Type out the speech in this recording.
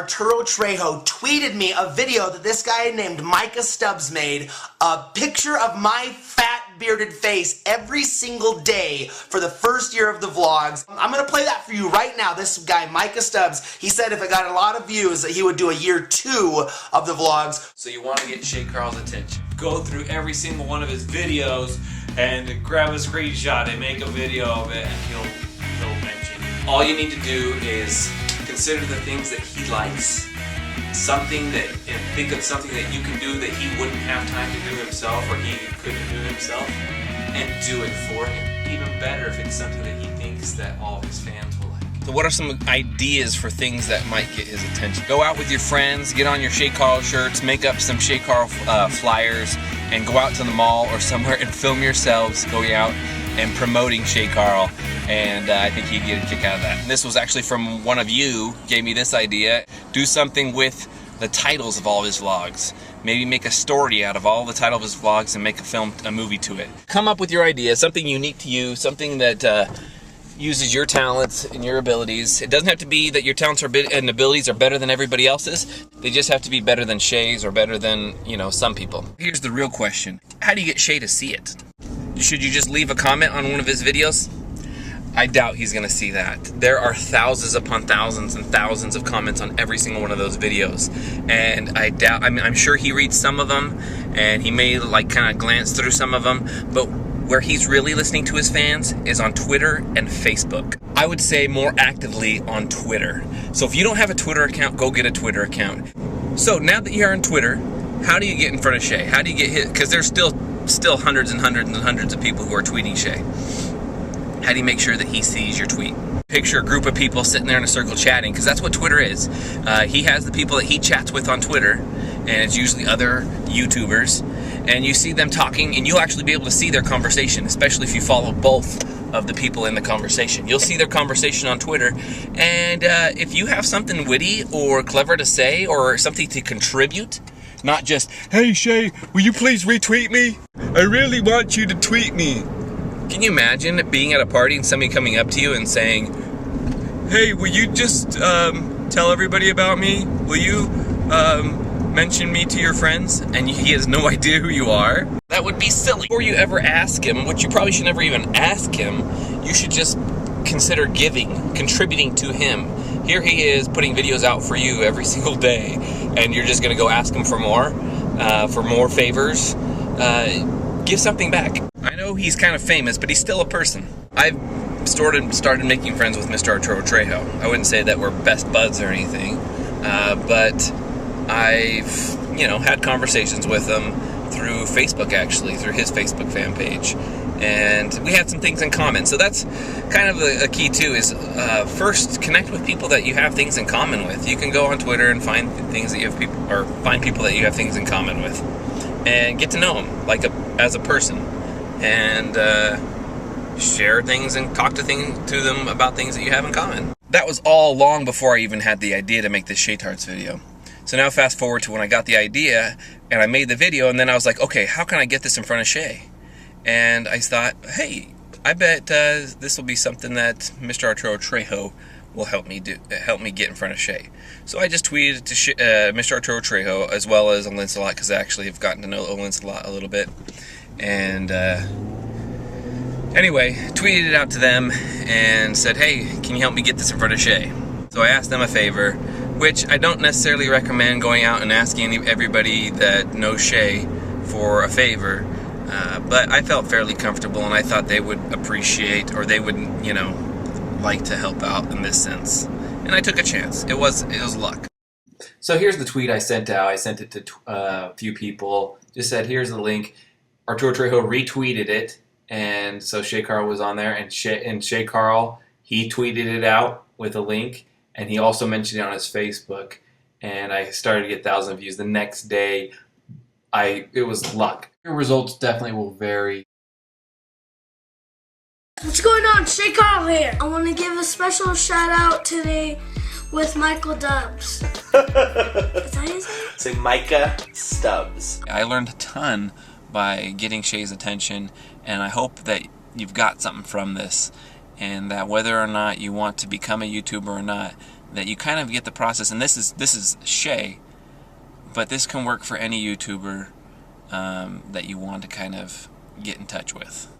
Arturo Trejo tweeted me a video that this guy named Micah Stubbs made, a picture of my fat bearded face every single day for the first year of the vlogs. I'm gonna play that for you right now. This guy, Micah Stubbs, he said if it got a lot of views that he would do a year 2 of the vlogs. So you want to get Shaycarl's attention. Go through every single one of his videos and grab a screenshot and make a video of it, and he'll mention you. All you need to do is consider the things that he likes, and think of something that you can do that he wouldn't have time to do himself, or he couldn't do himself, and do it for him. Even better if it's something that he thinks that all of his fans will like. So what are some ideas for things that might get his attention? Go out with your friends, get on your Shaycarl shirts, make up some Shaycarl flyers, and go out to the mall or somewhere and film yourselves going out and promoting Shaycarl. And I think he'd get a kick out of that. And this was actually from one of you, gave me this idea. Do something with the titles of all of his vlogs. Maybe make a story out of all the title of his vlogs and make a movie to it. Come up with your idea, something unique to you, something that uses your talents and your abilities. It doesn't have to be that your talents and abilities are better than everybody else's. They just have to be better than Shay's or better than, some people. Here's the real question. How do you get Shay to see it? Should you just leave a comment on one of his videos? I doubt he's gonna see that. There are thousands upon thousands and thousands of comments on every single one of those videos. And I'm sure he reads some of them, and he may kind of glance through some of them, but where he's really listening to his fans is on Twitter and Facebook. I would say more actively on Twitter. So if you don't have a Twitter account, go get a Twitter account. So now that you're on Twitter, how do you get in front of Shay? How do you get hit? Because there's still hundreds and hundreds and hundreds of people who are tweeting Shay. How do you make sure that he sees your tweet? Picture a group of people sitting there in a circle chatting, because that's what Twitter is. He has the people that he chats with on Twitter, and it's usually other YouTubers, and you see them talking, and you'll actually be able to see their conversation, especially if you follow both of the people in the conversation. You'll see their conversation on Twitter, and if you have something witty or clever to say or something to contribute, not just, hey Shay, will you please retweet me? I really want you to tweet me. Can you imagine being at a party and somebody coming up to you and saying, hey, will you just tell everybody about me? Will you mention me to your friends? And he has no idea who you are? That would be silly. Before you ever ask him, which you probably should never even ask him, you should just consider contributing to him. Here he is putting videos out for you every single day, and you're just gonna go ask him for more favors. Give something back. I know he's kind of famous, but he's still a person. I've started making friends with Mr. Arturo Trejo. I wouldn't say that we're best buds or anything, but I've, had conversations with him through Facebook, actually, through his Facebook fan page. And we had some things in common. So that's kind of a key too, is first connect with people that you have things in common with. You can go on Twitter and find things that you have find people that you have things in common with. And get to know them as a person, and share things and talk to them about things that you have in common. That was all long before I even had the idea to make this Shaytards video. So now fast forward to when I got the idea and I made the video, and then I was like, okay, how can I get this in front of Shay? And I thought, hey, I bet this will be something that Mr. Arturo Trejo will help me get in front of Shay. So I just tweeted to Mr. Arturo Trejo, as well as Olinsalot, because I actually have gotten to know Olinsalot a little bit. And anyway, tweeted it out to them and said, hey, can you help me get this in front of Shay? So I asked them a favor, which I don't necessarily recommend going out and asking everybody that knows Shay for a favor, but I felt fairly comfortable, and I thought they would appreciate, or they would, like to help out in this sense. And I took a chance. It was luck. So here's the tweet I sent out. I sent it to a few people. Just said, here's the link. Arturo Trejo retweeted it, and so Shaycarl was on there, and Shaycarl, he tweeted it out with a link, and he also mentioned it on his Facebook, and I started to get 1,000 views. The next day, it was luck. Your results definitely will vary. What's going on? Shaycarl here. I want to give a special shout out today with Michael Stubbs. Is that his name? Say Micah Stubbs. I learned a ton by getting Shay's attention, and I hope that you've got something from this. and that whether or not you want to become a YouTuber or not, that you kind of get the process. And this is Shay, but this can work for any YouTuber that you want to kind of get in touch with.